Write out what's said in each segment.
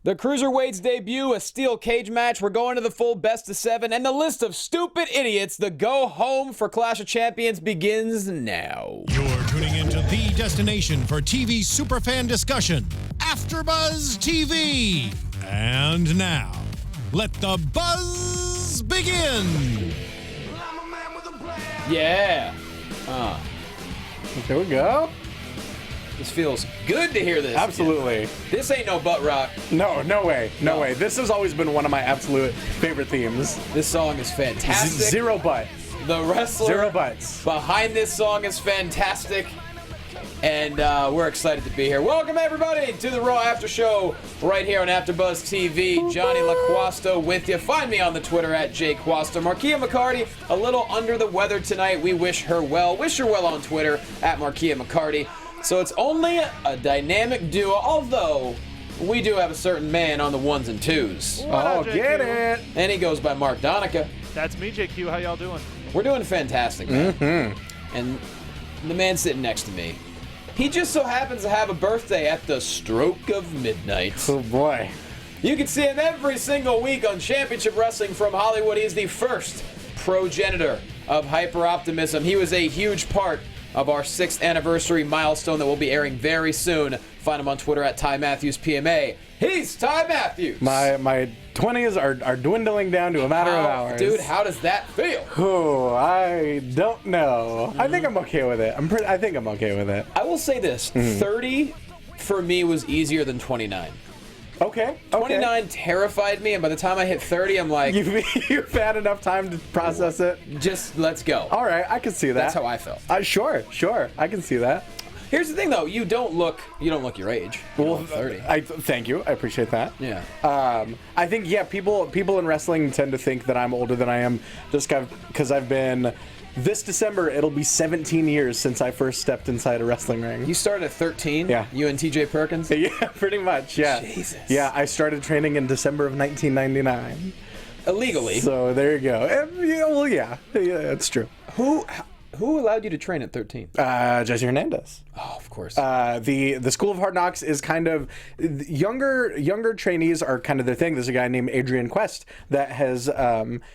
The Cruiserweights debut, a steel cage match. We're going to the full best of 7, and the list of stupid idiots, the go home for Clash of Champions, begins now. You're tuning into the destination for TV superfan discussion, AFTERBUZZ TV. And now, let the buzz begin. Yeah. There we go. This feels good to hear this. Absolutely. Again. This ain't no butt rock. No way. No way. This has always been one of my absolute favorite themes. This song is fantastic. Zero butt. The wrestler Zero butts behind this song is fantastic. And we're excited to be here. Welcome, everybody, to the Raw After Show right here on AfterBuzz TV. Jonny Loquasto with you. Find me on the Twitter at jquasto. Markia McCarty, a little under the weather tonight. We wish her well. Wish her well on Twitter at Markia McCarty. So it's only a dynamic duo, although we do have a certain man on the ones and twos. Oh, get it. And he goes by Mark Donica. That's me, JQ. How y'all doing? We're doing fantastic, man. And the man sitting next to me, he just so happens to have a birthday at the stroke of midnight. Oh, boy. You can see him every single week on Championship Wrestling from Hollywood. He is the first progenitor of Hyper Optimism. He was a huge part of our 6th anniversary milestone that will be airing very soon. Find him on Twitter at Ty Matthews PMA. He's Ty Matthews. My 20s are dwindling down to a matter of hours. Dude, how does that feel? Oh, I don't know. I think I'm okay with it. I think I'm okay with it. I will say this. 30 for me was easier than 29. Okay. 29 terrified me, and by the time I hit 30, I'm like... You've had enough time to process it? Just let's go. All right, I can see that. That's how I felt. Sure. I can see that. Here's the thing, though. You don't look your age. Well, 30. Thank you. I appreciate that. Yeah. I think, people in wrestling tend to think that I'm older than I am just because I've been... This December, it'll be 17 years since I first stepped inside a wrestling ring. You started at 13? Yeah. You and TJ Perkins? Yeah, pretty much, yeah. Jesus. Yeah, I started training in December of 1999. Illegally. So there you go. Yeah, it's true. Who allowed you to train at 13? Jesse Hernandez. Oh, of course. The School of Hard Knocks is kind of younger trainees are kind of their thing. There's a guy named Adrian Quest that has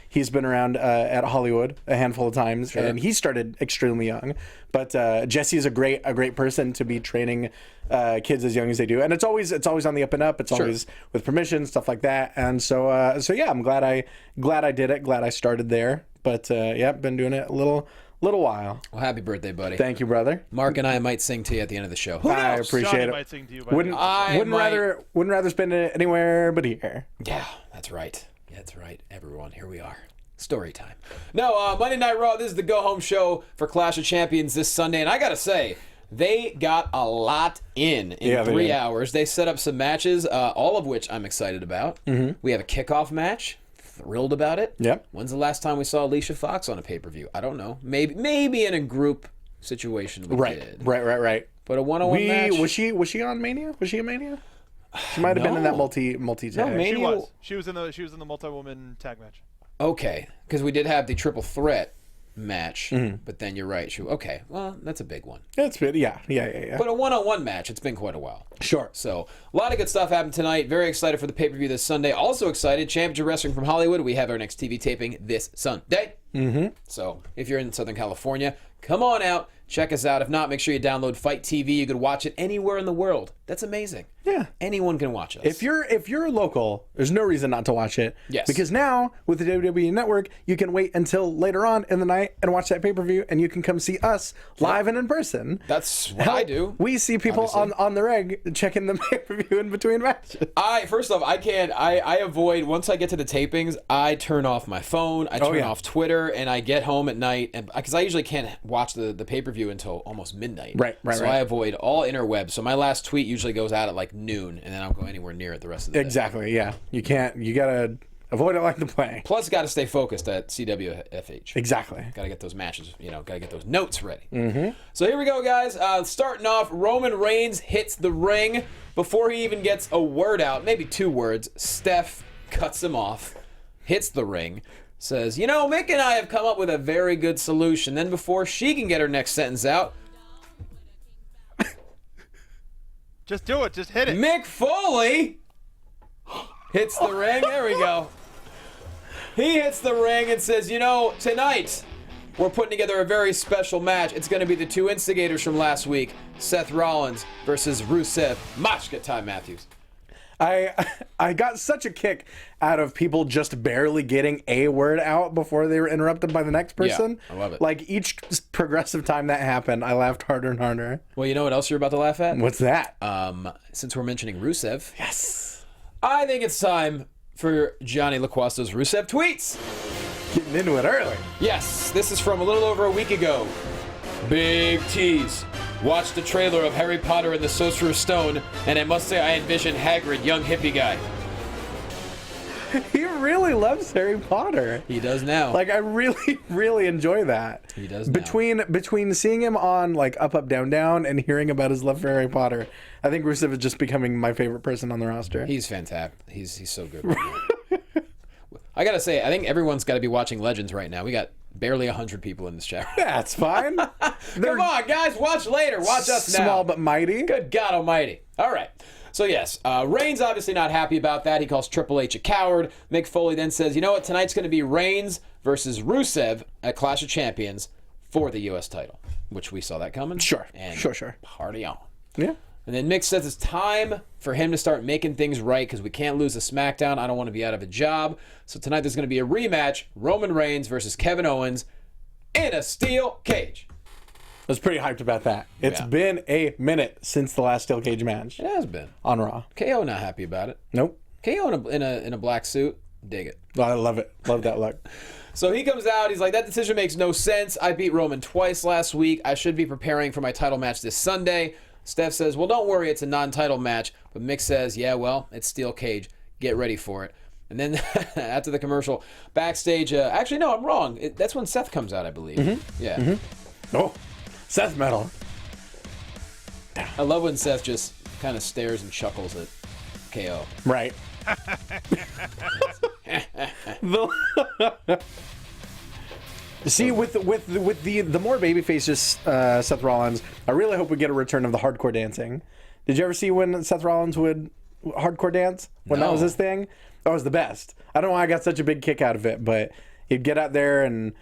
he's been around at Hollywood a handful of times, Sure. and he started extremely young. But Jesse is a great person to be training kids as young as they do, and it's always on the up and up. It's Sure. always with permission, stuff like that. And so yeah, I'm glad I did it. Glad I started there. But yeah, been doing it a little while. Well, happy birthday, buddy. Thank you, brother. Mark and I might sing to you at the end of the show. Who knows? I appreciate Johnny it. might sing to you. Wouldn't rather spend it anywhere but here. Yeah, that's right. That's right. Everyone, here we are. Story time. No, Monday Night Raw. This is the go-home show for Clash of Champions this Sunday, and I gotta say, they got a lot in 3 hours. They set up some matches, all of which I'm excited about. We have a kickoff match. Thrilled about it. Yep. When's the last time we saw Alicia Fox on a pay-per-view? I don't know. Maybe in a group situation we did. Right. But a one-on-one match. Was she on Mania? Was she in Mania? She might have been in that multi tag. No, Mania. She was in the multi-woman tag match. Okay, because we did have the triple threat match, but then you're right. Okay, well, that's a big one. It's good. Yeah. But a one-on-one match, it's been quite a while. Sure. So, a lot of good stuff happened tonight. Very excited for the pay-per-view this Sunday. Also excited, Championship Wrestling from Hollywood. We have our next TV taping this Sunday. So, if you're in Southern California, come on out. Check us out. If not, make sure you download Fight TV. You could watch it anywhere in the world. That's amazing. Yeah. Anyone can watch us. If you're local, there's no reason not to watch it. Yes. Because now, with the WWE Network, you can wait until later on in the night and watch that pay-per-view, and you can come see us live and in person. That's what I do. We see people on the reg checking the pay-per-view in between matches. First off, I avoid, once I get to the tapings, I turn off my phone, I turn off Twitter, and I get home at night, and because I usually can't watch the pay-per-view until almost midnight. Right. So I avoid all interwebs. So my last tweet usually goes out at like noon, and then I don't go anywhere near it the rest of the day. Exactly, yeah. You gotta avoid it like the plague. Plus, got to stay focused at CWFH. Exactly. Got to get those matches, got to get those notes ready. So here we go, guys. Starting off, Roman Reigns hits the ring. Before he even gets a word out, maybe 2 words, Steph cuts him off, hits the ring, says, Mick and I have come up with a very good solution. Then before she can get her next sentence out, just do it. Just hit it. Mick Foley hits the ring. There we go. He hits the ring and says, you know, tonight we're putting together a very special match. It's going to be the two instigators from last week, Seth Rollins versus Rusev. Machka time, Matthews. I got such a kick out of people just barely getting a word out before they were interrupted by the next person. Yeah, I love it. Like each progressive time that happened, I laughed harder and harder. Well, you know what else you're about to laugh at? What's that? Since we're mentioning Rusev, Yes. I think it's time for Johnny Loquasto's Rusev tweets. Getting into it early. Yes, this is from a little over a week ago. Big tease. Watched the trailer of Harry Potter and the Sorcerer's Stone, and I must say I envision Hagrid, young hippie guy. He really loves Harry Potter. He does now. Like I really, really enjoy that. He does now. Between seeing him on like Up Up Down Down and hearing about his love for Harry Potter, I think Rusev is just becoming my favorite person on the roster. He's fantastic. He's so good right now. I gotta say, I think everyone's got to be watching Legends right now. We got barely 100 people in this chat. That's fine. Come on, guys, watch later. Watch us now. Small but mighty. Good God Almighty. All right. So yes, Reigns obviously not happy about that. He calls Triple H a coward. Mick Foley then says, you know what? Tonight's going to be Reigns versus Rusev at Clash of Champions for the U.S. title, which we saw that coming. Sure. And Sure. Party on. Yeah. And then Mick says it's time for him to start making things right because we can't lose a SmackDown. I don't want to be out of a job. So tonight there's going to be a rematch, Roman Reigns versus Kevin Owens in a steel cage. I was pretty hyped about that. It's Yeah. been a minute since the last steel cage match It has been. on Raw. KO not happy about it. Nope. KO in a black suit, dig it. I love it. Love that look. So he comes out, he's like, that decision makes no sense. I beat Roman twice last week. I should be preparing for my title match this Sunday. Steph says, well, don't worry, it's a non-title match. But Mick says, yeah, well, it's steel cage. Get ready for it. And then after the commercial, backstage, actually, no, I'm wrong. That's when Seth comes out, I believe. Mm-hmm. Yeah. Mm-hmm. Oh, Seth metal. I love when Seth just kind of stares and chuckles at KO. Right. See, with the more babyfaces Seth Rollins, I really hope we get a return of the hardcore dancing. Did you ever see when Seth Rollins would hardcore dance? When that was No. his thing? That was the best. I don't know why I got such a big kick out of it, but he'd get out there and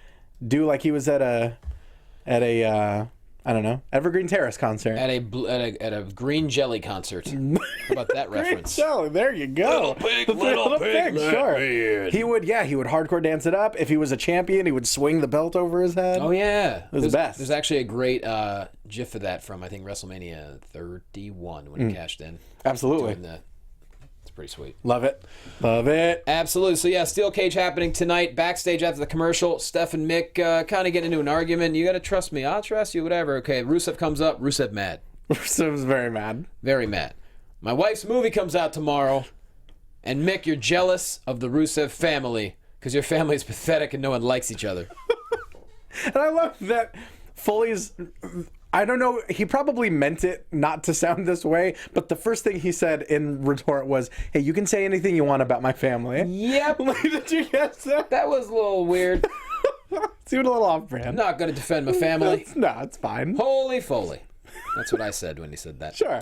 do like he was at a I don't know, Evergreen Terrace concert. At a green jelly concert. How about that reference? So there you go. Little pig, let sure. me in. He would hardcore dance it up. If he was a champion, he would swing the belt over his head. Oh yeah, was the best. There's actually a great GIF of that from I think WrestleMania 31 when he cashed in. Absolutely. It's pretty sweet. Love it. Love it. Absolutely. So yeah, steel cage happening tonight. Backstage after the commercial, Steph and Mick kind of getting into an argument. You got to trust me. I'll trust you. Whatever. Okay. Rusev comes up. Rusev mad. Rusev was very mad. Very mad. My wife's movie comes out tomorrow, and Mick, you're jealous of the Rusev family because your family is pathetic and no one likes each other. And I love that Foley's. I don't know. He probably meant it not to sound this way, but the first thing he said in retort was, "Hey, you can say anything you want about my family." Yep. Did you guess that? That was a little weird. Seemed a little off-brand. I'm not going to defend my family. No, it's fine. Holy Foley. That's what I said when he said that. Sure.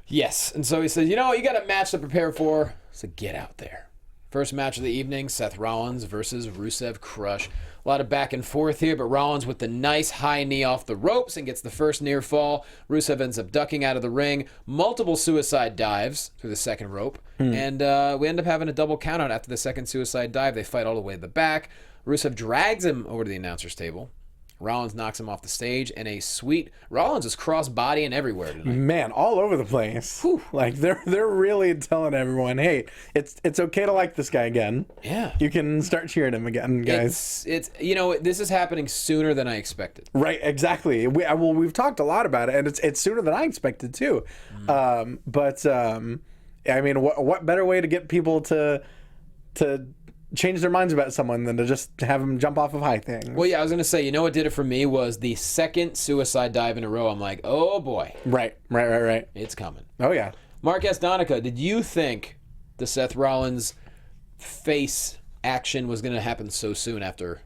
Yes. And so he said, you know, you got a match to prepare for, so get out there. First match of the evening, Seth Rollins versus Rusev Crush. A lot of back and forth here, but Rollins with the nice high knee off the ropes and gets the first near fall. Rusev ends up ducking out of the ring. Multiple suicide dives through the second rope. And we end up having a double countout after the second suicide dive. They fight all the way to the back. Rusev drags him over to the announcer's table. Rollins knocks him off the stage, and a sweet... Rollins is cross-body and everywhere tonight. Man, all over the place. Whew. Like they're really telling everyone, hey, it's okay to like this guy again. Yeah. You can start cheering him again, guys. It's you know, this is happening sooner than I expected. Right, exactly. We've talked a lot about it, and it's sooner than I expected too. I mean, what better way to get people to change their minds about someone than to just have them jump off of high things? Well, yeah, I was going to say, you know what did it for me was the second suicide dive in a row. I'm like, oh boy. Right. It's coming. Oh, yeah. Mark S. Donica, did you think the Seth Rollins face action was going to happen so soon after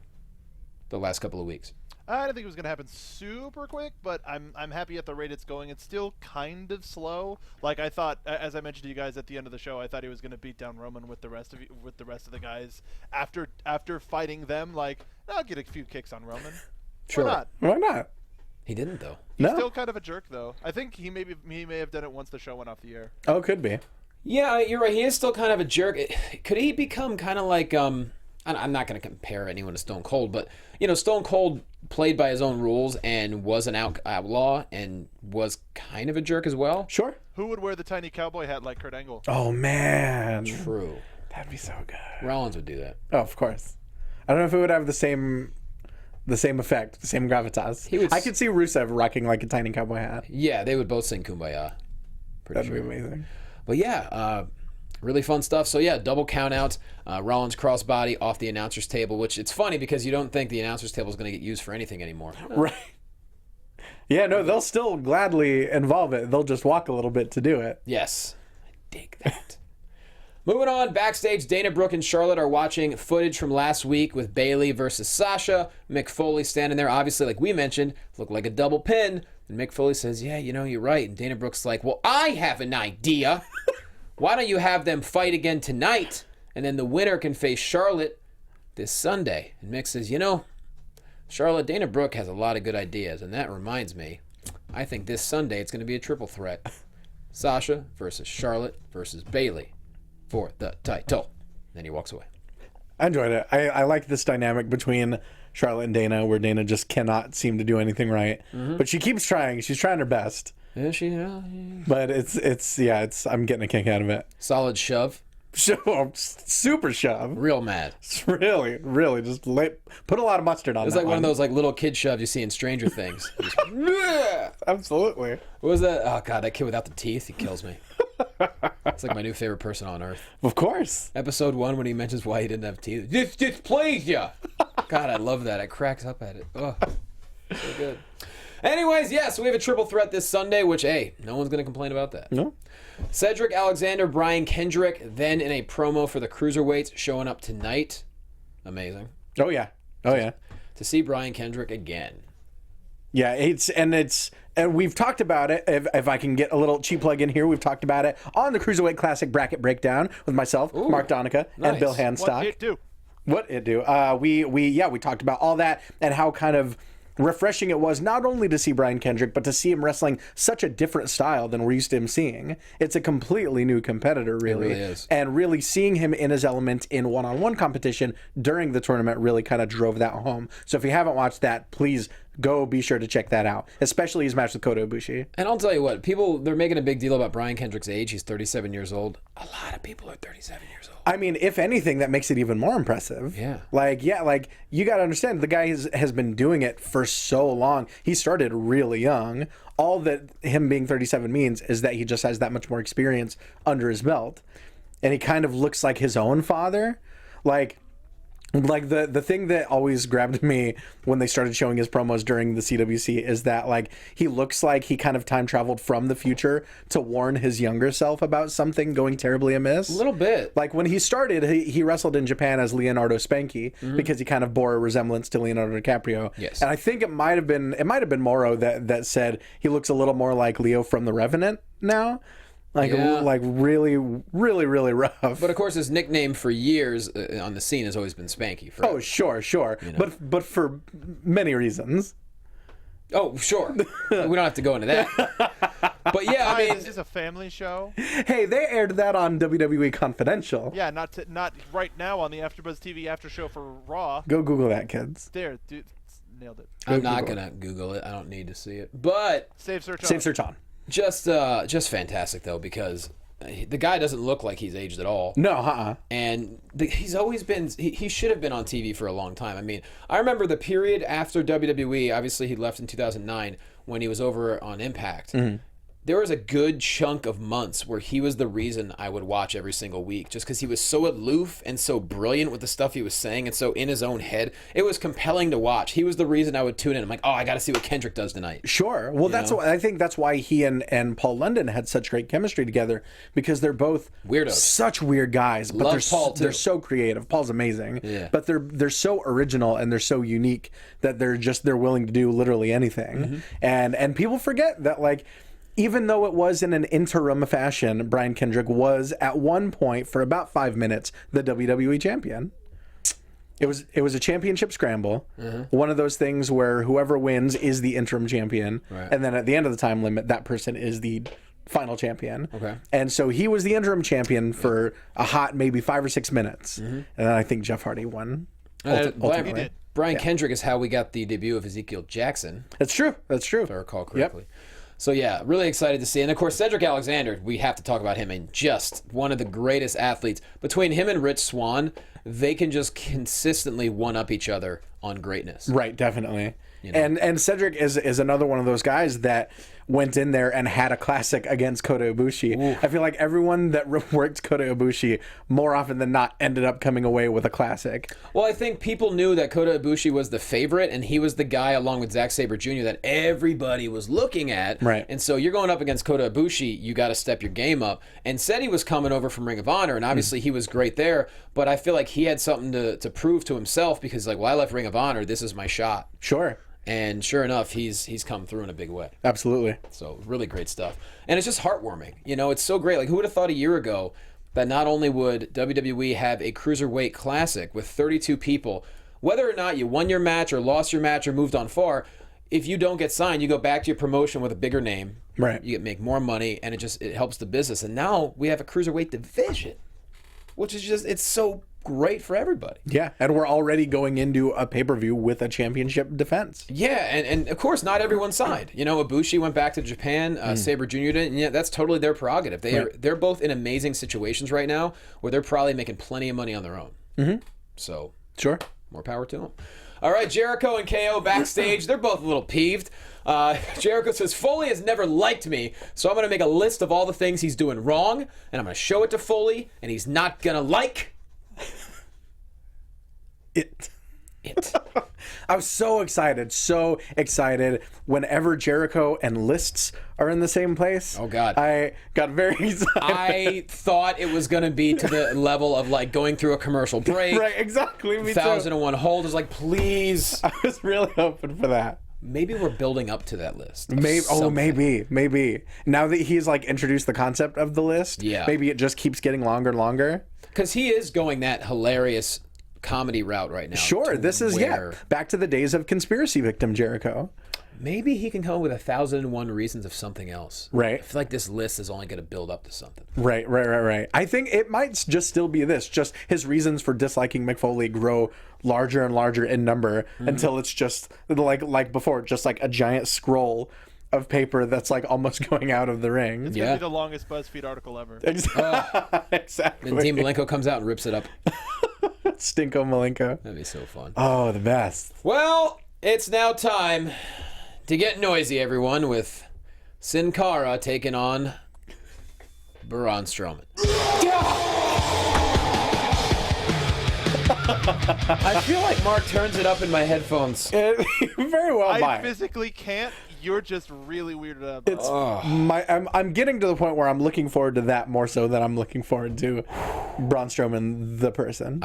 the last couple of weeks? I didn't think it was going to happen super quick, but I'm happy at the rate it's going. It's still kind of slow. Like I thought, as I mentioned to you guys at the end of the show, I thought he was going to beat down Roman with the rest of the guys after fighting them. Like, I'll get a few kicks on Roman. Sure. Why not? Why not? He didn't though. He's still kind of a jerk though. I think he may have done it once the show went off the air. Oh, could be. Yeah, you're right. He is still kind of a jerk. Could he become kind of like I'm not going to compare anyone to Stone Cold, but Stone Cold played by his own rules and was an outlaw and was kind of a jerk as well. Sure. Who would wear the tiny cowboy hat like Kurt Angle? Oh man. True. That'd be so good. Rollins would do that. Oh, of course. I don't know if it would have the same effect, the same gravitas. I could see Rusev rocking like a tiny cowboy hat. Yeah, they would both sing Kumbaya. That'd be amazing. But yeah, really fun stuff. So yeah, double count out. Rollins crossbody off the announcer's table, which it's funny because you don't think the announcer's table is going to get used for anything anymore. Right. Yeah, no, they'll still gladly involve it. They'll just walk a little bit to do it. Yes. I dig that. Moving on, backstage, Dana Brooke and Charlotte are watching footage from last week with Bayley versus Sasha. Mick Foley standing there, obviously, like we mentioned, looked like a double pin. And Mick Foley says, yeah, you're right. And Dana Brooke's like, well, I have an idea. Why don't you have them fight again tonight? And then the winner can face Charlotte this Sunday. And Mick says, Charlotte, Dana Brooke has a lot of good ideas. And that reminds me, I think this Sunday it's going to be a triple threat. Sasha versus Charlotte versus Bayley for the title. Then he walks away. I enjoyed it. I like this dynamic between Charlotte and Dana, where Dana just cannot seem to do anything right. Mm-hmm. But she keeps trying. She's trying her best. Yeah, But it's I'm getting a kick out of it. Solid shove. Super shove. Real mad. It's really just put a lot of mustard on it. It's like one of those like little kid shoves you see in Stranger Things. Just, absolutely. What was that? Oh god, that kid without the teeth, he kills me. It's like my new favorite person on earth. Of course. Episode 1 when he mentions why he didn't have teeth. This displeases you. God, I love that. I cracks up at it. Oh, so good. Anyways, yes, we have a triple threat this Sunday, which, hey, no one's going to complain about that. No. Cedric Alexander, Brian Kendrick, then in a promo for the Cruiserweights showing up tonight. Amazing. Oh, yeah. To see Brian Kendrick again. Yeah, and we've talked about it. If I can get a little cheap plug in here, we've talked about it on the Cruiserweight Classic Bracket Breakdown with myself, Mark Donica, and Bill Handstock. What it do? We talked about all that and how kind of refreshing it was not only to see Brian Kendrick, but to see him wrestling such a different style than we're used to him seeing. It's a completely new competitor, really. It really is. And really seeing him in his element in one-on-one competition during the tournament really kind of drove that home. So if you haven't watched that, please go be sure to check that out, especially his match with Kota Ibushi. And I'll tell you what, they're making a big deal about Brian Kendrick's age. He's 37 years old. A lot of people are 37 years old. I mean, if anything, that makes it even more impressive. Yeah. Like you got to understand, the guy has been doing it for so long. He started really young. All that him being 37 means is that he just has that much more experience under his belt. And he kind of looks like his own father. Like the thing that always grabbed me when they started showing his promos during the CWC is that like he looks like he kind of time traveled from the future to warn his younger self about something going terribly amiss. A little bit. Like when he started, he wrestled in Japan as Leonardo Spanky because he kind of bore a resemblance to Leonardo DiCaprio. Yes. And I think it might have been Morrow that said he looks a little more like Leo from The Revenant now. Like really, really, really rough. But of course, his nickname for years on the scene has always been Spanky. Oh, sure. But for many reasons. Oh, sure. We don't have to go into that. But yeah, I mean, this is a family show. Hey, they aired that on WWE Confidential. Yeah, not right now on the AfterBuzz TV after show for Raw. Go Google that, kids. There, dude, nailed it. I'm not gonna Google it. I don't need to see it. But save search on. Just fantastic though, because the guy doesn't look like he's aged at all. No, And he's always been. He should have been on TV for a long time. I mean, I remember the period after WWE. Obviously, he left in 2009 when he was over on Impact. Mm-hmm. there was a good chunk of months where he was the reason I would watch every single week, just because he was so aloof and so brilliant with the stuff he was saying and so in his own head. It was compelling to watch. He was the reason I would tune in. I'm like, oh, I got to see what Kendrick does tonight. Sure. Well, I think that's why he and Paul London had such great chemistry together, because they're both Weirdos. such weird guys, but Love Paul, too. they're so creative. Paul's amazing. Yeah. But they're so original and they're so unique that they're willing to do literally anything. And people forget that, like, even though it was in an interim fashion, Brian Kendrick was at one point for about 5 minutes the WWE champion. It was a championship scramble, one of those things where whoever wins is the interim champion, and then at the end of the time limit, that person is the final champion. Okay. And so he was the interim champion for a hot maybe 5 or 6 minutes, and then I think Jeff Hardy won. Ultimately. Brian Kendrick is how we got the debut of Ezekiel Jackson. That's true. If I recall correctly. So yeah, really excited to see. And of course, Cedric Alexander, we have to talk about him, and just one of the greatest athletes. Between him and Rich Swann, they can just consistently one-up each other on greatness. Right, definitely. And Cedric is another one of those guys that went in there and had a classic against Kota Ibushi. Ooh. I feel like everyone that worked Kota Ibushi more often than not ended up coming away with a classic. Well, I think people knew that Kota Ibushi was the favorite, and he was the guy along with Zack Sabre Jr. that everybody was looking at. Right. And so you're going up against Kota Ibushi, you got to step your game up. And said he was coming over from Ring of Honor, and obviously he was great there, but I feel like he had something to prove to himself, because like, well, I left Ring of Honor, this is my shot. Sure. And sure enough, he's come through in a big way. Absolutely. So really great stuff. And it's just heartwarming. You know, it's so great. Like, who would have thought a year ago that not only would WWE have a Cruiserweight Classic with 32 people, whether or not you won your match or lost your match or moved on far, if you don't get signed, you go back to your promotion with a bigger name. Right. You make more money, and it helps the business. And now we have a Cruiserweight division, which is just, it's so great for everybody. Yeah, and we're already going into a pay-per-view with a championship defense. Yeah, and of course, not everyone signed. You know, Ibushi went back to Japan, Sabre Jr. didn't, and yeah, that's totally their prerogative. They're both in amazing situations right now where they're probably making plenty of money on their own. So, sure. More power to them. All right, Jericho and KO backstage. They're both a little peeved. Jericho says, Foley has never liked me, so I'm going to make a list of all the things he's doing wrong, and I'm going to show it to Foley, and he's not going to like it. I was so excited whenever Jericho and lists are in the same place. Oh, God. I got very excited. I thought it was going to be to the level of, like, going through a commercial break. Right, exactly. Me 1001 hold is like, please. I was really hoping for that. Maybe we're building up to that list. Maybe. Now that he's, like, introduced the concept of the list, maybe it just keeps getting longer and longer. Because he is going that hilarious comedy route right now. Sure, this is back to the days of conspiracy victim Jericho. Maybe he can come up with 1001 reasons of something else. Right. I feel like this list is only going to build up to something. Right. I think it might just still be this. Just his reasons for disliking Mick Foley grow larger and larger in number until it's just like before, just like a giant scroll of paper that's like almost going out of the ring. It's going to be the longest BuzzFeed article ever. Exactly. Then Dean Malenko comes out and rips it up. Stinko Malenko. That'd be so fun. Oh, the best. Well, it's now time to get noisy, everyone, with Sin Cara taking on Braun Strowman. I feel like Mark turns it up in my headphones. Very well. I physically can't. You're just really weirded out. It's I'm getting to the point where I'm looking forward to that more so than I'm looking forward to Braun Strowman the person.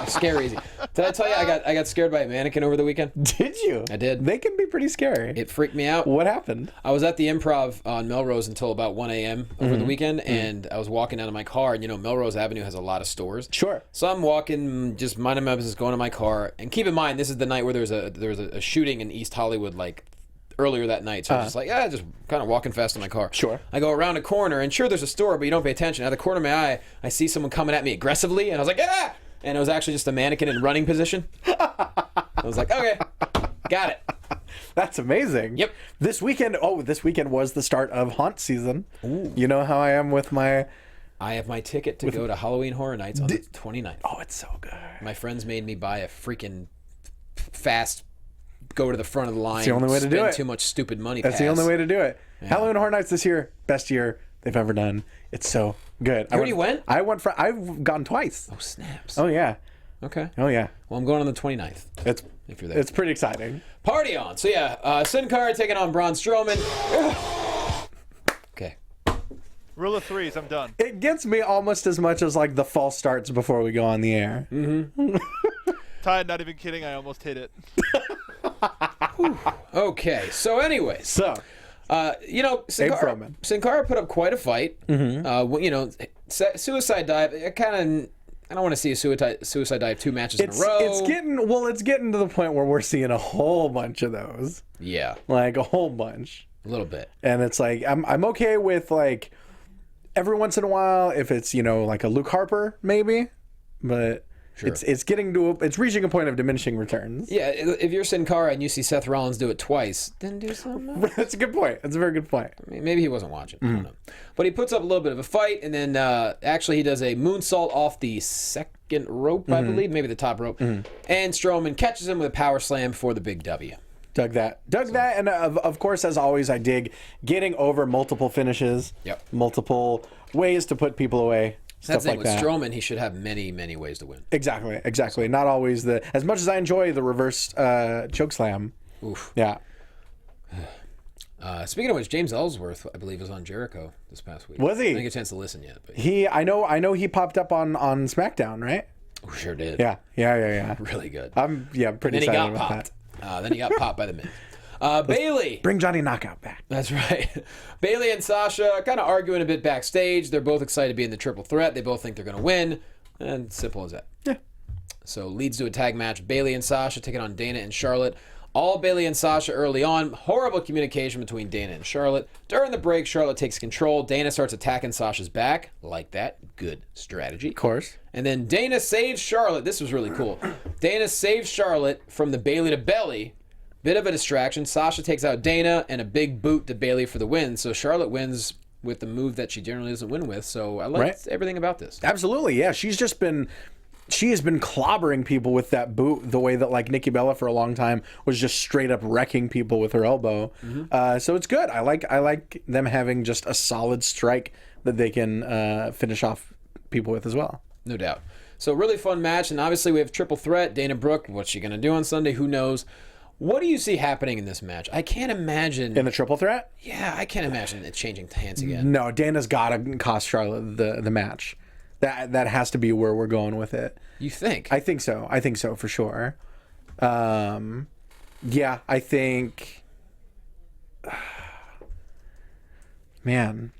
Scary easy. Did I tell you I got scared by a mannequin over the weekend? Did you? I did. They can be pretty scary. It freaked me out. What happened? I was at the Improv on Melrose until about 1 a.m. over the weekend, and I was walking out of my car, and you know Melrose Avenue has a lot of stores. Sure. So I'm walking, just minding my business, going to my car, and keep in mind this is the night where there was a shooting in East Hollywood, like earlier that night. So I was just like, just kind of walking fast in my car. Sure. I go around a corner, and sure, there's a store, but you don't pay attention. Out of the corner of my eye, I see someone coming at me aggressively, and I was like, ah! And it was actually just a mannequin in running position. I was like, okay, got it. That's amazing. Yep. This weekend was the start of haunt season. Ooh. You know how I am with my... I have my ticket to go to Halloween Horror Nights on the 29th. Oh, it's so good. My friends made me buy a freaking fast go to the front of the line. the only way to do spend it. Too much stupid money. That's the only way to do it. Halloween Horror Nights this year, best year they've ever done. It's so good. You already went? I've gone twice. Oh, snaps. Oh yeah. Okay. Oh yeah. Well, I'm going on the 29th. If you're there. It's pretty exciting. Party on. So yeah, Sin Cara taking on Braun Strowman. Okay. Rule of threes, I'm done. It gets me almost as much as like the false starts before we go on the air. Ty, not even kidding, I almost hit it. Okay. So anyways. So, You know, Sin Cara put up quite a fight. You know, suicide dive. I don't want to see a suicide dive 2 matches in a row. It's getting to the point where we're seeing a whole bunch of those. Yeah, Like a whole bunch. a little bit. And it's like I'm okay with like every once in a while if it's, you know, like a Luke Harper maybe, but Sure. it's reaching a point of diminishing returns. Yeah, if you're Sin Cara and you see Seth Rollins do it twice, then do something else. That's a good point. That's a very good point. I mean, maybe he wasn't watching. I don't know. But he puts up a little bit of a fight, and then actually he does a moonsault off the second rope, I believe, maybe the top rope. And Strowman catches him with a power slam for the big W. Dug that, and of course, as always, I dig getting over multiple finishes. Yep. Multiple ways to put people away. That's the Stuff thing like with that. Strowman, he should have many, many ways to win. Exactly. Not always as much as I enjoy the reverse choke slam. Oof. Yeah. Speaking of which, James Ellsworth, I believe, was on Jericho this past week. Was he? I didn't get a chance to listen yet, but I know he popped up on SmackDown, right? we sure did. Yeah. Really good. I'm pretty Then he excited got about popped. that. Then he got popped by the Miz. Bayley. Bring Johnny Knockout back. That's right. Bayley and Sasha kind of arguing a bit backstage. They're both excited to be in the triple threat. They both think they're going to win. And simple as that. Yeah. So leads to a tag match. Bayley and Sasha taking on Dana and Charlotte. All Bayley and Sasha early on. Horrible communication between Dana and Charlotte. During the break, Charlotte takes control. Dana starts attacking Sasha's back. Like that. Good strategy. Of course. And then Dana saves Charlotte. This was really cool. Dana saves Charlotte from the Bayley to belly. Bit of a distraction. Sasha takes out Dana and a big boot to Bayley for the win. So Charlotte wins with the move that she generally doesn't win with. So I like everything about this. Absolutely, yeah. She has been clobbering people with that boot the way that like Nikki Bella for a long time was just straight up wrecking people with her elbow. So it's good. I like them having just a solid strike that they can finish off people with as well. No doubt. So really fun match. And obviously we have triple threat. Dana Brooke, what's she going to do on Sunday? Who knows? What do you see happening in this match? I can't imagine. In the triple threat? Yeah, I can't imagine it changing hands again. No, Dana's got to cost Charlotte the match. That has to be where we're going with it. You think? I think so for sure. Yeah, I think. Man,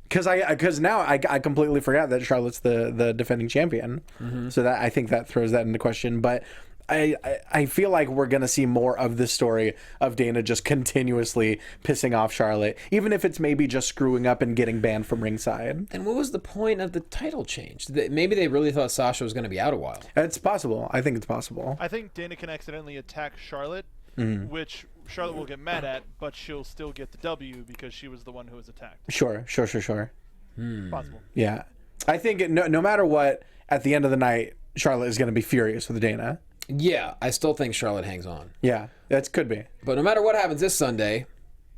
because now I completely forgot that Charlotte's the defending champion. So that I think that throws that into question. But I feel like we're going to see more of this story of Dana just continuously pissing off Charlotte, even if it's maybe just screwing up and getting banned from ringside. And what was the point of the title change? Maybe they really thought Sasha was going to be out a while. It's possible. I think it's possible. I think Dana can accidentally attack Charlotte, which Charlotte will get mad at, but she'll still get the W because she was the one who was attacked. Sure. Possible. Yeah. I think no matter what, at the end of the night, Charlotte is going to be furious with Dana. Yeah, I still think Charlotte hangs on. Yeah, that could be. But no matter what happens this Sunday,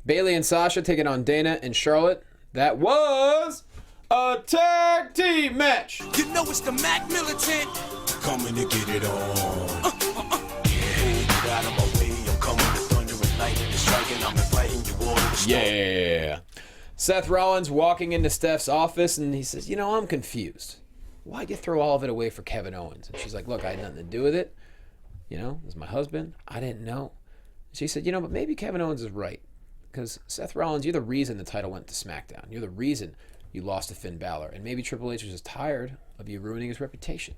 Bayley and Sasha taking on Dana and Charlotte. That was a tag team match. You know it's the Mac Militant. Coming to get it on. Get out of my way. I'm coming to thunder and lightning and striking. I'm inviting you all to the storm. Yeah. Seth Rollins walking into Steph's office and he says, you know, I'm confused. Why'd you throw all of it away for Kevin Owens? And she's like, look, I had nothing to do with it. You know, it was my husband. I didn't know. She said, you know, but maybe Kevin Owens is right. Because Seth Rollins, you're the reason the title went to SmackDown. You're the reason you lost to Finn Balor. And maybe Triple H was just tired of you ruining his reputation.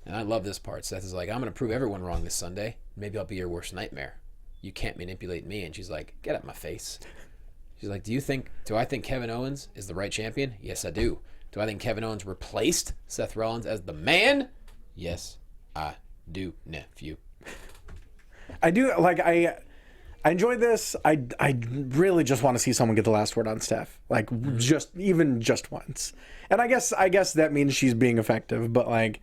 And I love this part. Seth is like, I'm going to prove everyone wrong this Sunday. Maybe I'll be your worst nightmare. You can't manipulate me. And she's like, get out my face. She's like, do I think Kevin Owens is the right champion? Yes, I do. Do I think Kevin Owens replaced Seth Rollins as the man? Yes, I do, nephew. I do. Like, I enjoyed this. I really just want to see someone get the last word on Steph, like just once. And I guess that means she's being effective, but like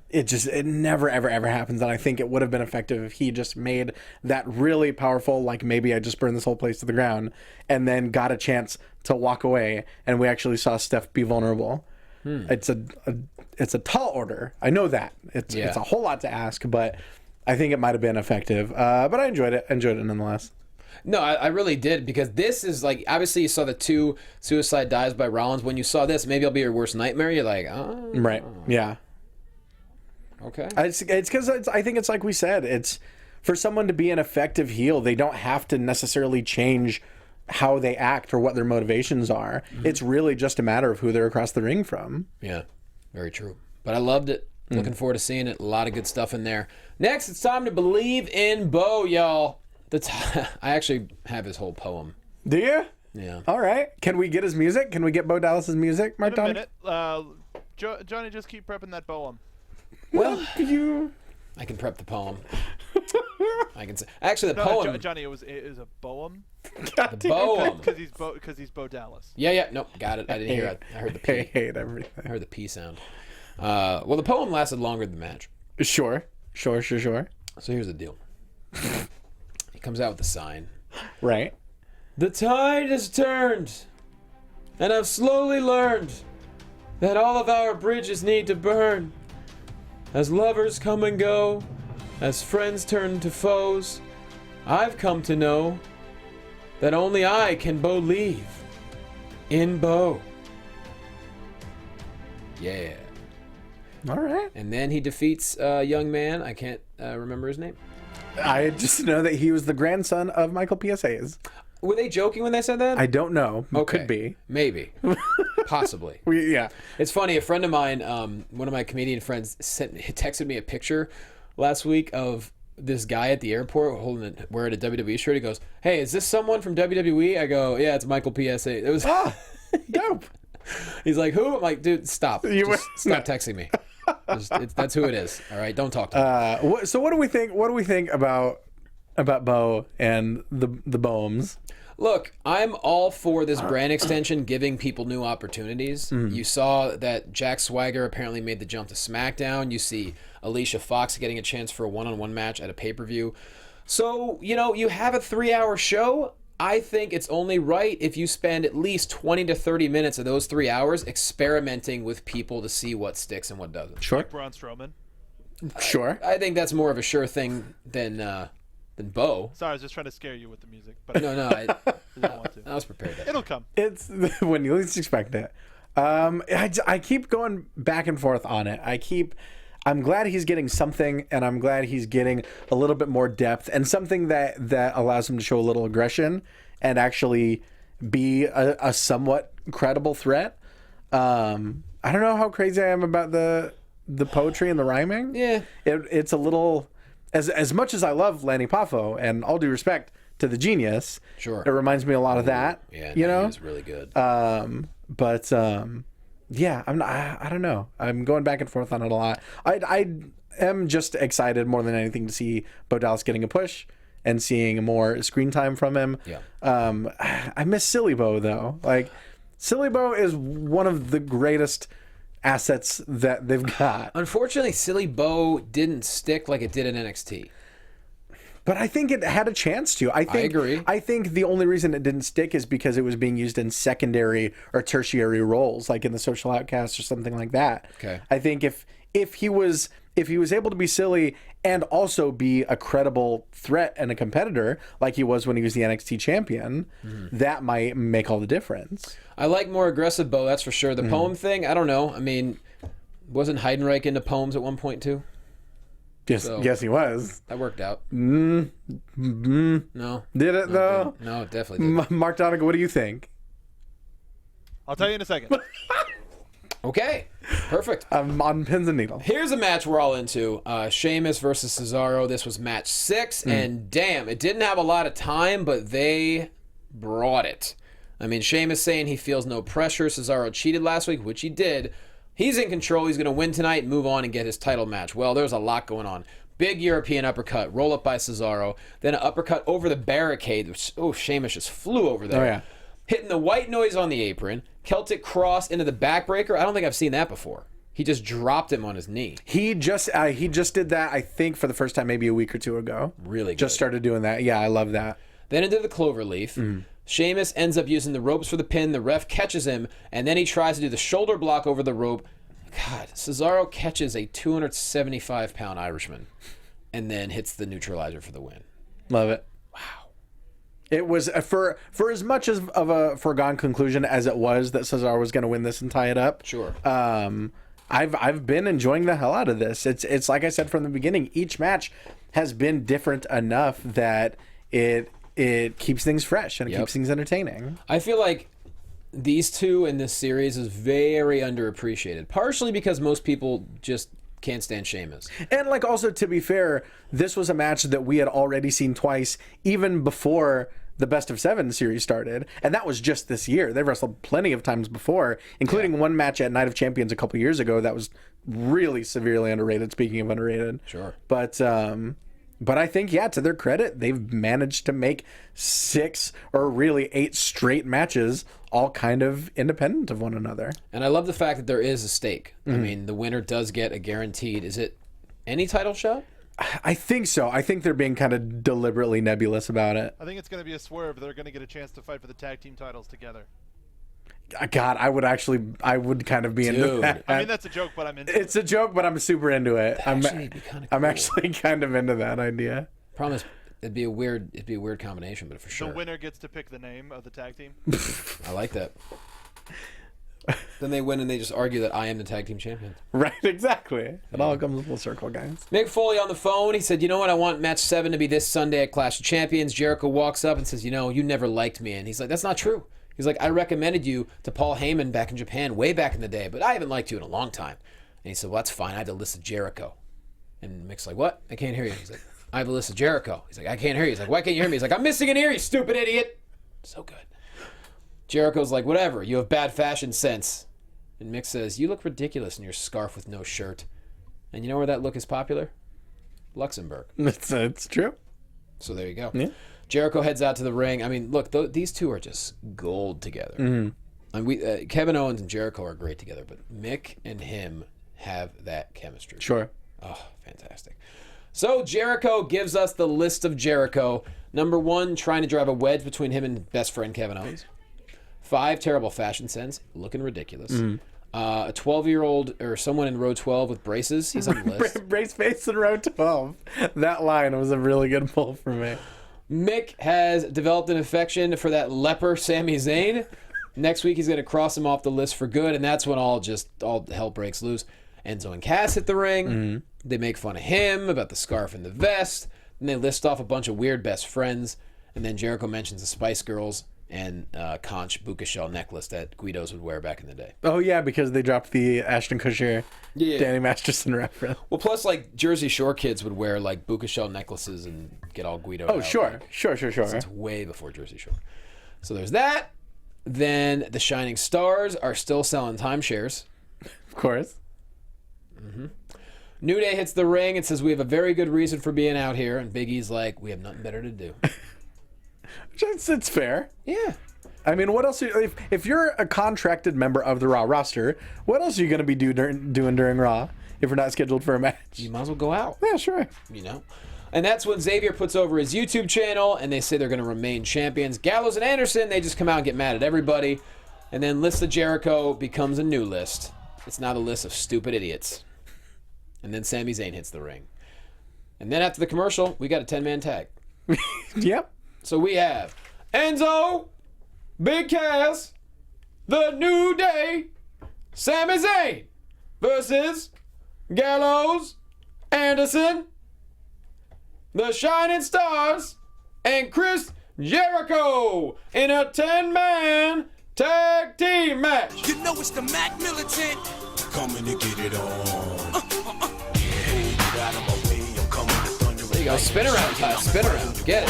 it never ever happens. And I think it would have been effective if he just made that really powerful, like maybe I just burned this whole place to the ground, and then got a chance to walk away, and we actually saw Steph be vulnerable. It's a tall order. I know that it's a whole lot to ask, but I think it might have been effective. But I enjoyed it. Nonetheless. No, I really did, because this is like, obviously you saw the 2 suicide dives by Rollins. When you saw this, maybe it'll be your worst nightmare. You're like, oh. Right. Yeah. Okay. It's because I think it's like we said. It's for someone to be an effective heel, they don't have to necessarily change how they act or what their motivations are. It's really just a matter of who they're across the ring from. Yeah, very true. But I loved it. Looking forward to seeing it. A lot of good stuff in there. Next, it's time to believe in Bo, y'all. I actually have his whole poem. Do you? Yeah. All right. Can we get his music? Can we get Bo Dallas's music, Mark? In a minute. Johnny, just keep prepping that poem. Well, you. I can prep the poem. I can say actually the poem. Johnny, it was a poem. The poem. Because he's Bo Dallas. Yeah. Nope. Got it. I didn't hear it. I heard the P. I hate everything. I heard the P sound. Well, the poem lasted longer than the match. Sure. So here's the deal. He comes out with the sign. Right. The tide has turned, and I've slowly learned that all of our bridges need to burn. As lovers come and go, as friends turn to foes, I've come to know that only I can believe in Bo. Yeah. All right. And then he defeats a young man. I can't remember his name. I just know that he was the grandson of Michael P.S.A.'s. Were they joking when they said that? I don't know. Okay. Could be. Maybe. Possibly. Yeah. It's funny. A friend of mine, one of my comedian friends, texted me a picture last week of this guy at the airport wearing a WWE shirt. He goes, "Hey, is this someone from WWE?" I go, "Yeah, it's Michael P.S.A." It was Dope. He's like, "Who?" I'm like, "Dude, stop. Stop texting me. That's who it is. All right, don't talk to me." So what do we think? What do we think about Bo and the Bohms? Look, I'm all for this brand extension, giving people new opportunities. You saw that Jack Swagger apparently made the jump to SmackDown. You see Alicia Fox getting a chance for a one-on-one match at a pay-per-view. So, you have a 3-hour show. I think it's only right if you spend at least 20 to 30 minutes of those 3 hours experimenting with people to see what sticks and what doesn't. Sure. Like Braun Strowman. Sure. I think that's more of a sure thing than Bo. Sorry, I was just trying to scare you with the music. But No, I didn't want to. I was prepared. It'll come. It's when you least expect it. I keep going back and forth on it. I'm glad he's getting something, and I'm glad he's getting a little bit more depth and something that allows him to show a little aggression and actually be a somewhat credible threat. I don't know how crazy I am about the poetry and the rhyming. Yeah. It's a little, as much as I love Lanny Poffo, and all due respect to the genius, Sure, it reminds me a lot of that. Yeah, it's really good. Yeah, I don't know. I'm going back and forth on it a lot. I am just excited more than anything to see Bo Dallas getting a push and seeing more screen time from him. Yeah. I miss Silly Bo though. Like, Silly Bo is one of the greatest assets that they've got. Unfortunately, Silly Bo didn't stick like it did in NXT. But I think it had a chance to. I agree. I think the only reason it didn't stick is because it was being used in secondary or tertiary roles, like in the Social Outcast or something like that. Okay. I think if he was able to be silly and also be a credible threat and a competitor like he was when he was the NXT champion, that might make all the difference. I like more aggressive Bo, that's for sure. The poem thing, I don't know. I mean, wasn't Heidenreich into poems at one point too? Yes, he was. That worked out. No. Did it though? No, it definitely didn't. Mark Donegan, what do you think? I'll tell you in a second. Okay, perfect. I'm on pins and needles. Here's a match we're all into. Sheamus versus Cesaro. This was match 6, and damn, it didn't have a lot of time, but they brought it. I mean, Sheamus saying he feels no pressure. Cesaro cheated last week, which he did. He's in control. He's going to win tonight, move on, and get his title match. Well, there's a lot going on. Big European uppercut, roll up by Cesaro, then an uppercut over the barricade. Which, Sheamus just flew over there. Oh, yeah. Hitting the white noise on the apron, Celtic cross into the backbreaker. I don't think I've seen that before. He just dropped him on his knee. He just did that, I think, for the first time maybe a week or two ago. Really good. Just started doing that. Yeah, I love that. Then into the cloverleaf. Sheamus ends up using the ropes for the pin. The ref catches him, and then he tries to do the shoulder block over the rope. God, Cesaro catches a 275-pound Irishman and then hits the neutralizer for the win. Love it. Wow. It was, for as much of a foregone conclusion as it was that Cesaro was going to win this and tie it up. Sure. I've been enjoying the hell out of this. It's like I said from the beginning, each match has been different enough that it keeps things fresh and it keeps things entertaining. I feel like these two in this series is very underappreciated, partially because most people just can't stand Sheamus. And like also, to be fair, this was a match that we had already seen twice even before the Best of 7 series started, and that was just this year. They've wrestled plenty of times before, including one match at Night of Champions a couple years ago that was really severely underrated, speaking of underrated. Sure. But I think, yeah, to their credit, they've managed to make 6 or really 8 straight matches all kind of independent of one another. And I love the fact that there is a stake. I mean, the winner does get a guaranteed, is it any title shot? I think so. I think they're being kind of deliberately nebulous about it. I think it's going to be a swerve. They're going to get a chance to fight for the tag team titles together. God, I would kind of be into that. I mean, that's a joke, but I'm into it. It's a joke, but I'm super into it. That'd actually be kinda I'm cool. actually kind of into that idea. Promise, it'd be a weird combination, but for sure. The winner gets to pick the name of the tag team. I like that. Then they win and they just argue that I am the tag team champion. Right, exactly. It all comes full circle, guys. Mick Foley on the phone. He said, you know what? I want match 7 to be this Sunday at Clash of Champions. Jericho walks up and says, you never liked me. And he's like, that's not true. He's like, I recommended you to Paul Heyman back in Japan way back in the day, but I haven't liked you in a long time. And he said, well, that's fine. I have the list of Jericho. And Mick's like, what? I can't hear you. He's like, I have a list of Jericho. He's like, I can't hear you. He's like, why can't you hear me? He's like, I'm missing an ear, you stupid idiot. So good. Jericho's like, whatever. You have bad fashion sense. And Mick says, you look ridiculous in your scarf with no shirt. And you know where that look is popular? Luxembourg. It's true. So there you go. Yeah. Jericho heads out to the ring. I mean, look, these two are just gold together. And Kevin Owens and Jericho are great together, but Mick and him have that chemistry. Sure. Oh, fantastic. So Jericho gives us the list of Jericho. Number 1, trying to drive a wedge between him and best friend Kevin Owens. 5, terrible fashion sense, looking ridiculous. A 12-year-old or someone in row 12 with braces. He's on the list. Brace face in row 12. That line was a really good pull for me. Mick has developed an affection for that leper Sami Zayn. Next week he's going to cross him off the list for good, and that's when all hell breaks loose. Enzo and Cass hit the ring. They make fun of him about the scarf and the vest. Then they list off a bunch of weird best friends, and then Jericho mentions the Spice Girls and conch buka shell necklace that Guidos would wear back in the day. Oh, yeah, because they dropped the Ashton Kutcher, Yeah. Danny Masterson reference. Well, plus, like, Jersey Shore kids would wear, like, buka shell necklaces and get all Guido Oh, out. sure. Like, Sure. it's way before Jersey Shore. So there's that. Then the Shining Stars are still selling timeshares. Of course. New Day hits the ring and says, we have a very good reason for being out here. And Big E's like, we have nothing better to do. It's fair. Yeah. I mean, what else? If you're a contracted member of the Raw roster, what else are you going to be doing during Raw if you're not scheduled for a match? You might as well go out. Yeah, sure. You know? And that's when Xavier puts over his YouTube channel and they say they're going to remain champions. Gallows and Anderson, they just come out and get mad at everybody. And then List of Jericho becomes a new list. It's now the list of stupid idiots. And then Sami Zayn hits the ring. And then after the commercial, we got a 10-man tag. Yep. So we have Enzo, Big Cass, The New Day, Sami Zayn versus Gallows, Anderson, The Shining Stars, and Chris Jericho in a 10-man tag team match. You know it's the Mac Militant. Coming to get it on. Get out of my way, I'm coming to thunder. There you go. Spin around, Ty. Spin around. Get it.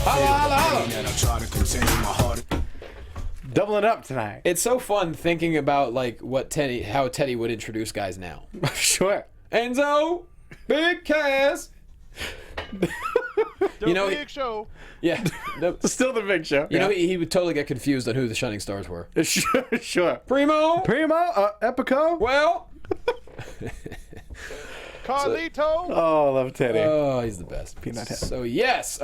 Holla, holla, holla. Doubling up tonight. It's so fun thinking about like how Teddy would introduce guys now. Sure. Enzo, Big Cass, You know, Big Show. Yeah. Still the Big Show. You know, he would totally get confused on who the Shining Stars were. Sure. Primo. Epico. Well. Carlito. Oh, I love Teddy. Oh, he's the best. Peanut head. So yes.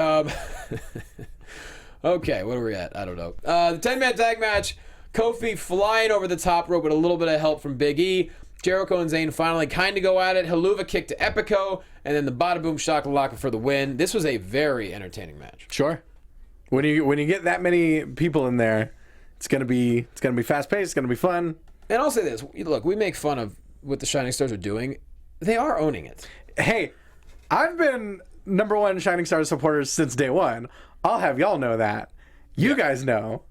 Okay, what are we at? I don't know. The 10-man tag match. Kofi flying over the top rope with a little bit of help from Big E. Jericho and Zayn finally kind of go at it. Helluva kick to Epico, and then the Bada Boom Shakalaka for the win. This was a very entertaining match. Sure. When you get that many people in there, it's gonna be fast paced. It's gonna be fun. And I'll say this: look, we make fun of what the Shining Stars are doing. They are owning it. Hey, I've been #1 Shining Stars supporters since day one. I'll have y'all know that. You guys know.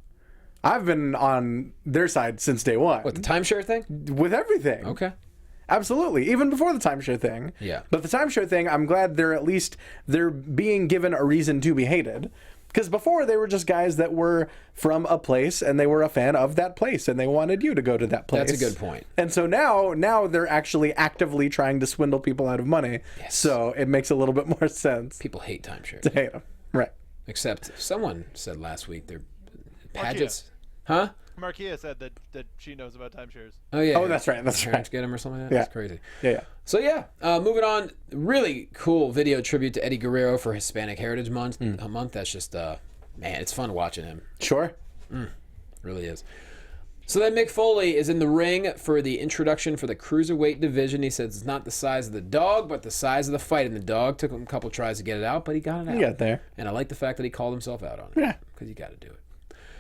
I've been on their side since day one. What, the timeshare thing? With everything. Okay. Absolutely. Even before the timeshare thing. Yeah. But the timeshare thing, I'm glad they're being given a reason to be hated. Because before they were just guys that were from a place and they were a fan of that place and they wanted you to go to that place. That's a good point. And so now they're actually actively trying to swindle people out of money. Yes. So it makes a little bit more sense People hate timeshare. to hate them. Right. Except someone said last week they're Markia. pageants. Huh? Markia said that she knows about timeshares. Oh yeah. Oh, that's right. That's Parents right. get him or something like that. Yeah. That's crazy. Yeah. So yeah, moving on. Really cool video tribute to Eddie Guerrero for Hispanic Heritage Month. A month that's just man, it's fun watching him. Sure. Really is. So then Mick Foley is in the ring for the introduction for the cruiserweight division. He says it's not the size of the dog, but the size of the fight. And the dog took him a couple tries to get it out, but he got it out. You got there. And I like the fact that he called himself out on it. Yeah. Because you got to do it.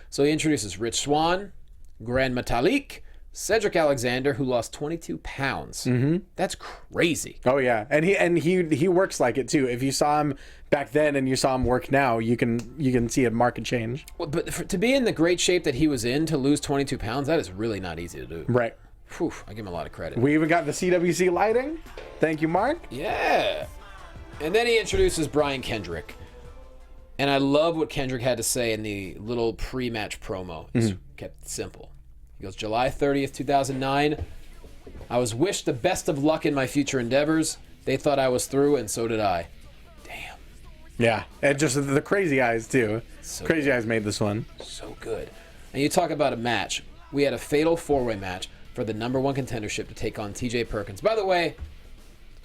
So he introduces Rich Swann, Grand Metalik, Cedric Alexander, who lost 22 pounds. Mm-hmm. That's crazy. Oh yeah, and he works like it too. If you saw him back then and you saw him work now, you can see a marked change. Well, but to be in the great shape that he was in, to lose 22 pounds, that is really not easy to do. Right. Whew, I give him a lot of credit. We even got the CWC lighting. Thank you, Mark. Yeah. And then he introduces Brian Kendrick. And I love what Kendrick had to say in the little pre-match promo. It's kept it simple. He goes, July 30th, 2009. I was wished the best of luck in my future endeavors. They thought I was through, and so did I. Damn. Yeah, and just the Crazy Eyes too. So Crazy good. Eyes made this one. So good. And you talk about a match. We had a fatal four-way match for the #1 contendership to take on TJ Perkins. By the way,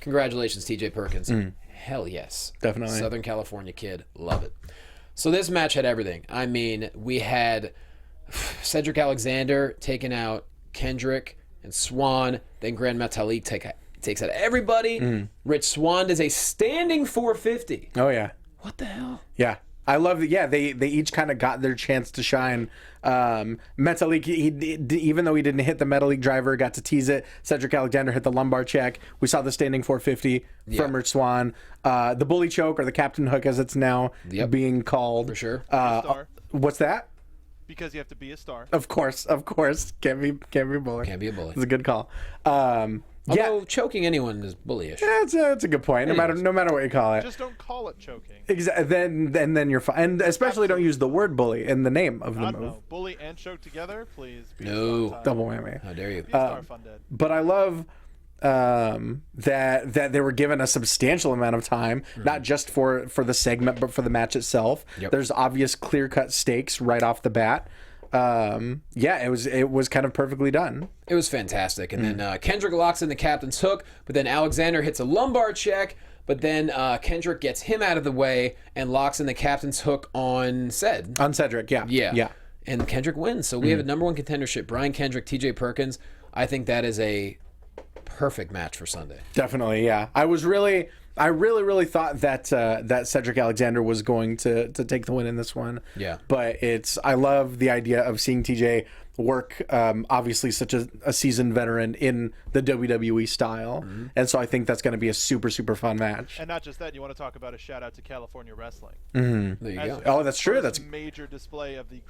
congratulations, TJ Perkins. Hell yes. Definitely. Southern California kid. Love it. So this match had everything. I mean, we had Cedric Alexander taking out Kendrick and Swann. Then Grand Metalik takes out everybody. Rich Swann does a standing 450. Oh yeah. What the hell? Yeah. I love that. Yeah, they each kind of got their chance to shine. Metalik, even though he didn't hit the Metalik driver, got to tease it. Cedric Alexander hit the lumbar check. We saw the standing 450 from Rich Swann. The bully choke, or the captain hook as it's now being called. For sure. Star. What's that? Because you have to be a star. Of course. Can't be a bully. Can't be a bully. It's a good call. Although choking anyone is bullyish. That's a good point. No matter what you call it. Just don't call it choking. Then you're fine. And especially don't use the word bully in the name of the God, move. no. Bully and choke together, please. Be No. a star time. Double whammy. How dare you? Be a star fun dead. But I love that they were given a substantial amount of time, not just for the segment, but for the match itself. Yep. There's obvious clear-cut stakes right off the bat. It was kind of perfectly done. It was fantastic. And then Kendrick locks in the captain's hook, but then Alexander hits a lumbar check, but then Kendrick gets him out of the way and locks in the captain's hook on On Cedric, yeah. Yeah. And Kendrick wins. So we have a #1 contendership. Brian Kendrick, TJ Perkins. I think that is a perfect match for Sunday. Definitely, yeah. I really thought that Cedric Alexander was going to take the win in this one. Yeah. But I love the idea of seeing TJ work, obviously such a seasoned veteran in the WWE style. And so I think that's going to be a super, super fun match. And not just that, you want to talk about a shout out to California Wrestling. There you go. Oh, that's true. First That's major display of the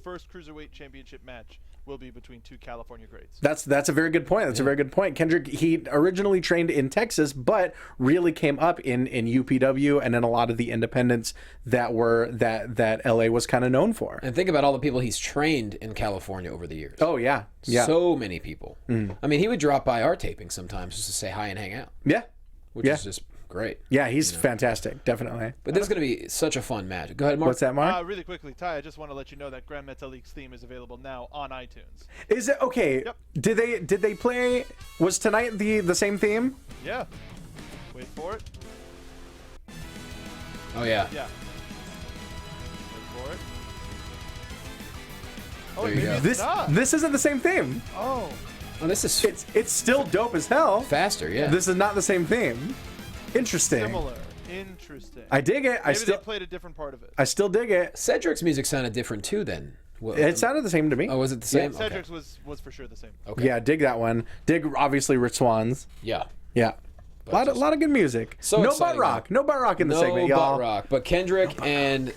first cruiserweight championship match will be between two California greats. That's a very good point. That's a very good point. Kendrick, he originally trained in Texas, but really came up in UPW and in a lot of the independents that LA was kind of known for. And think about all the people he's trained in California over the years. Oh yeah, yeah, So many people. I mean, he would drop by our taping sometimes just to say hi and hang out. yeah. Which Yeah. is just great. Yeah, he's fantastic, definitely. But this is going to be such a fun match. Go ahead, Mark. What's that, Mark? Really quickly, Ty, I just want to let you know that Grand Metalik's theme is available now on iTunes. Is it okay? Yep. Did they play? Was tonight the same theme? Yeah. Wait for it. Oh, yeah. Yeah. Wait for it. Oh, There you maybe go. it's not. This isn't the same theme. Oh. Oh, this is It's still dope as hell. faster, yeah. This is not the same theme. Interesting. Similar. Interesting. I dig it. Maybe they played a different part of it. I still dig it. Cedric's music sounded different, too, then. Well, It sounded the same to me. Oh, was it the same? Okay. Cedric's was for sure the same. Okay. Yeah, dig that one. Dig obviously Rich Swans. Yeah. Yeah. A lot of good music. So no butt exciting, rock. No butt rock in the No segment, butt y'all. rock. But Kendrick and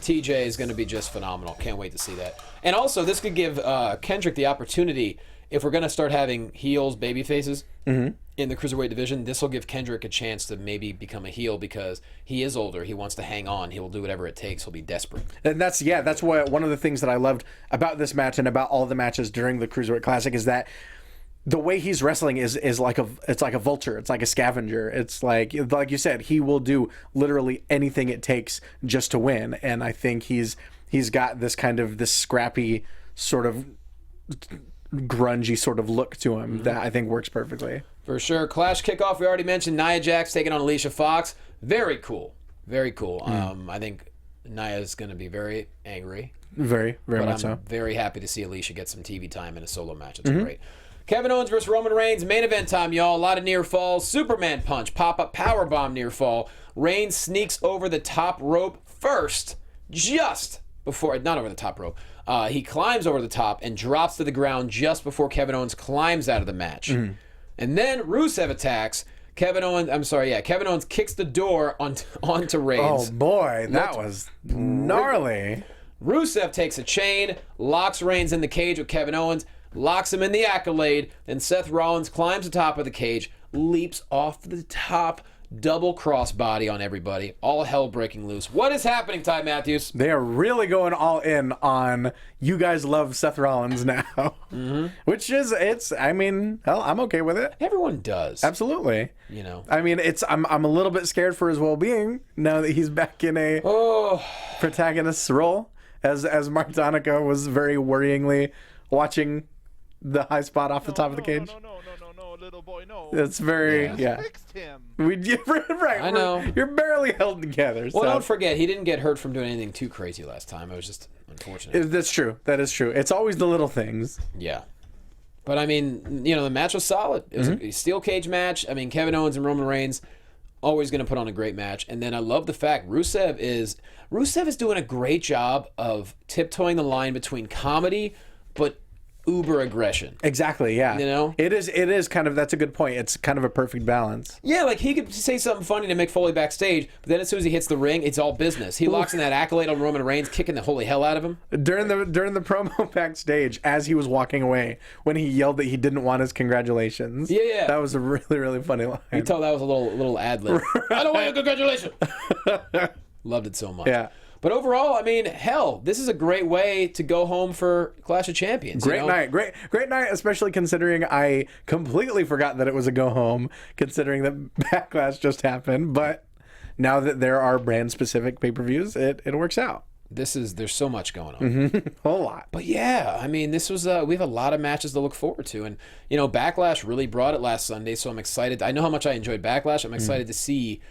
TJ is going to be just phenomenal. Can't wait to see that. And also, this could give Kendrick the opportunity, if we're going to start having heels, baby faces in the Cruiserweight division, this will give Kendrick a chance to maybe become a heel because he is older. He wants to hang on. He will do whatever it takes. He'll be desperate. And that's what one of the things that I loved about this match and about all the matches during the Cruiserweight Classic is that the way he's wrestling is like a vulture. It's like a scavenger. It's like you said, he will do literally anything it takes just to win. And I think he's got this kind of this scrappy sort of grungy sort of look to him that I think works perfectly. For sure. Clash kickoff, we already mentioned Nia Jax taking on Alicia Fox. Very cool. Very cool. I think Nia's going to be very angry. Very, very But much I'm so. very happy to see Alicia get some TV time in a solo match. It's great. Kevin Owens versus Roman Reigns, main event time, y'all. A lot of near falls. Superman punch, pop-up powerbomb near fall. Reigns sneaks over the top rope first, just before, not over the top rope. He climbs over the top and drops to the ground just before Kevin Owens climbs out of the match. And then Rusev attacks. Kevin Owens kicks the door onto Reigns. Oh boy, that was gnarly. Rusev takes a chain, locks Reigns in the cage with Kevin Owens, locks him in the Accolade, then Seth Rollins climbs the top of the cage, leaps off the top, double crossbody on everybody, all hell breaking loose. What is happening, Ty Matthews? They are really going all in on you guys love Seth Rollins now, which is I mean, hell, I'm okay with it. Everyone does. Absolutely. You know. I mean, I'm a little bit scared for his well-being now that he's back in a protagonist's role, as Mark Donica was very worryingly watching the high spot off the top of the cage. No, little boy, no. It's very Fixed him. Right. I know. You're barely held together. Well, so. don't forget, he didn't get hurt from doing anything too crazy last time. It was just unfortunate. That's true. That is true. It's always the little things. Yeah. But, I mean, the match was solid. It was a steel cage match. I mean, Kevin Owens and Roman Reigns, always going to put on a great match. And then I love the fact Rusev is doing a great job of tiptoeing the line between comedy but uber aggression. Exactly, yeah. You know? It is kind of, that's a good point. It's kind of a perfect balance. Yeah, like he could say something funny to Mick Foley backstage, but then as soon as he hits the ring, it's all business. He locks in that Accolade on Roman Reigns, kicking the holy hell out of him. During the promo backstage, as he was walking away, when he yelled that he didn't want his congratulations. Yeah. That was a really, really funny line. You tell that was a little ad-lib. I don't want your congratulations. Loved it so much. Yeah. But overall, I mean, hell, this is a great way to go home for Clash of Champions. Great night, great night, especially considering I completely forgot that it was a go home, considering that Backlash just happened. But now that there are brand specific pay-per-views, it works out. There's so much going on. A whole lot. But yeah, I mean, this was we have a lot of matches to look forward to, and Backlash really brought it last Sunday, so I'm excited. I know how much I enjoyed Backlash. I'm excited to see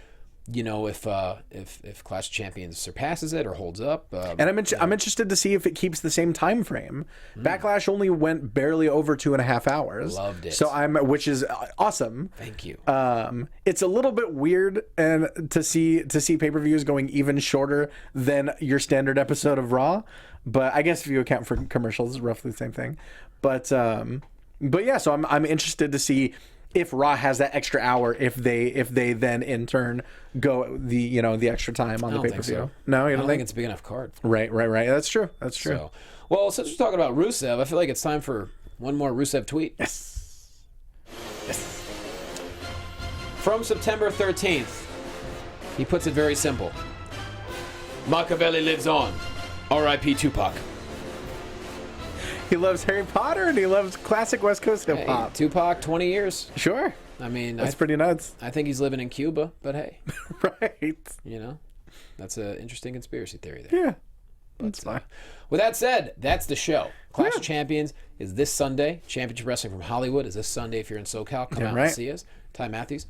if Clash of Champions surpasses it or holds up. And I'm interested to see if it keeps the same time frame. Backlash only went barely over 2.5 hours. Loved it. So which is awesome. Thank you. It's a little bit weird and to see pay-per-views going even shorter than your standard episode of Raw, but I guess if you account for commercials, it's roughly the same thing. But yeah, so I'm interested to see if Raw has that extra hour, if they then in turn go the extra time on the pay-per-view. So. No, you I don't don't think think it's a big enough card. Right. That's true. So, well, since we're talking about Rusev, I feel like it's time for one more Rusev tweet. Yes. From September 13th, he puts it very simple. Machiavelli lives on. R.I.P. Tupac. He loves Harry Potter and he loves classic West Coast hip Hey, hop. Tupac, 20 years. Sure. I mean, That's pretty nuts. I think he's living in Cuba, but hey, Right. you know, that's an interesting conspiracy theory there. Yeah. That's fine. With that said, that's the show. Clash Yeah. of Champions is this Sunday. Championship Wrestling from Hollywood is this Sunday. If you're in SoCal, come out right. and see us. Ty Matthews.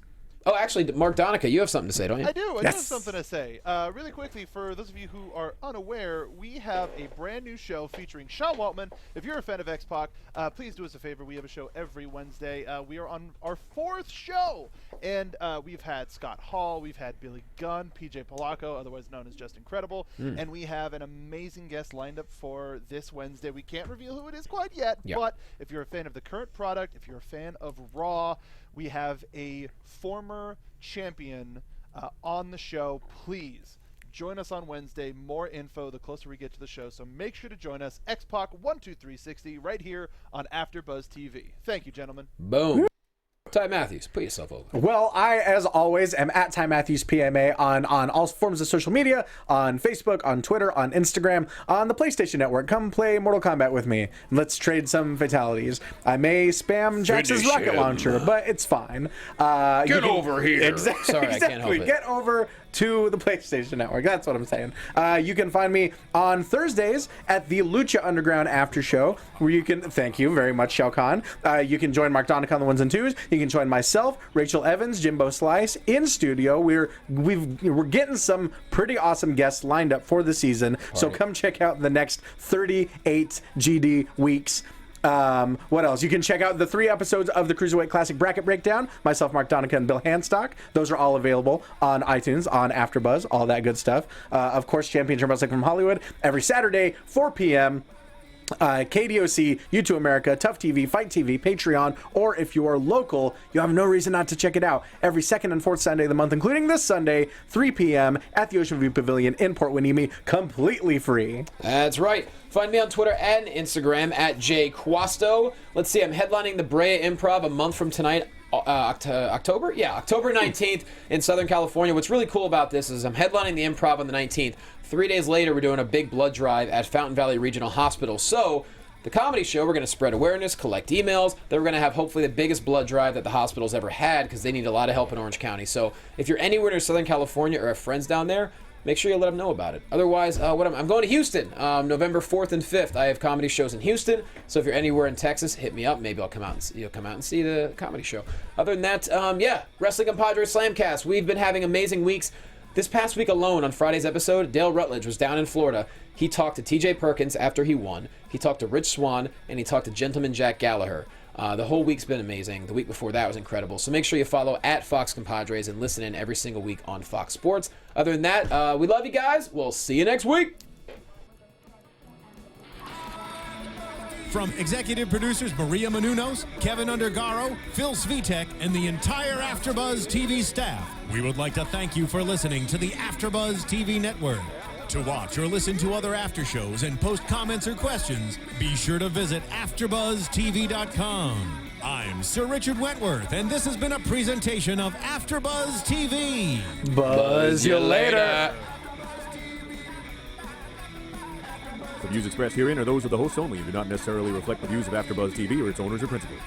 Oh, actually, Mark Donica, you have something to say, don't you? I do. I do Yes. have something to say. Really quickly, for those of you who are unaware, we have a brand new show featuring Sean Waltman. If you're a fan of X-Pac, please do us a favor. We have a show every Wednesday. We are on our 4th show, and we've had Scott Hall, we've had Billy Gunn, PJ Polacco, otherwise known as Just Incredible, and we have an amazing guest lined up for this Wednesday. We can't reveal who it is quite yet, but if you're a fan of the current product, if you're a fan of Raw, we have a former champion on the show. Please join us on Wednesday. More info the closer we get to the show. So make sure to join us. X-Pac 12360 right here on AfterBuzz TV. Thank you, gentlemen. Boom. Ty Matthews, put yourself over. Well, I, as always, am at Ty Matthews PMA on all forms of social media, on Facebook, on Twitter, on Instagram, on the PlayStation Network. Come play Mortal Kombat with me, and let's trade some fatalities. I may spam Jax's Finish rocket him. launcher, but it's fine. Get over here. Exactly. Sorry, I can't help it. Get over to the PlayStation Network. That's what I'm saying. You can find me on Thursdays at the Lucha Underground After Show, where you can, thank you very much, Shao Kahn. You can join Mark Donica on the ones and twos. You can join myself, Rachel Evans, Jimbo Slice in studio. We're getting some pretty awesome guests lined up for the season. So come check out the next 38 GD weeks. What else? You can check out the 3 episodes of the Cruiserweight Classic Bracket Breakdown. Myself, Mark Donica, and Bill Handstock. Those are all available on iTunes, on AfterBuzz, all that good stuff. Of course, Championship Wrestling from Hollywood every Saturday, 4 p.m. KDOC, U2 America, Tough TV, Fight TV, Patreon, or if you are local, you have no reason not to check it out. Every 2nd and 4th Sunday of the month, including this Sunday, 3 p.m. at the Ocean View Pavilion in Port Winnie, completely free. That's right. Find me on Twitter and Instagram at jquasto. Let's see, I'm headlining the Brea Improv a month from tonight. October? Yeah, October 19th in Southern California. What's really cool about this is I'm headlining the Improv on the 19th. 3 days later, we're doing a big blood drive at Fountain Valley Regional Hospital. So, the comedy show, we're going to spread awareness, collect emails. Then we're going to have hopefully the biggest blood drive that the hospital's ever had because they need a lot of help in Orange County. So, if you're anywhere near Southern California or have friends down there, make sure you let them know about it. Otherwise, I'm going to Houston, November 4th and 5th. I have comedy shows in Houston. So if you're anywhere in Texas, hit me up. Maybe I'll come out and see the comedy show. Other than that, Wrestling Compadre Slamcast. We've been having amazing weeks. This past week alone, on Friday's episode, Dale Rutledge was down in Florida. He talked to TJ Perkins after he won. He talked to Rich Swann, and he talked to Gentleman Jack Gallagher. The whole week's been amazing. The week before that was incredible. So make sure you follow at Fox Compadres and listen in every single week on Fox Sports. Other than that, we love you guys. We'll see you next week. From executive producers Maria Menounos, Kevin Undergaro, Phil Svitek, and the entire AfterBuzz TV staff, we would like to thank you for listening to the AfterBuzz TV network. To watch or listen to other after shows and post comments or questions, be sure to visit AfterBuzzTV.com. I'm Sir Richard Wentworth, and this has been a presentation of AfterBuzz TV. Buzz you later. The views expressed herein are those of the hosts only and do not necessarily reflect the views of AfterBuzz TV or its owners or principals.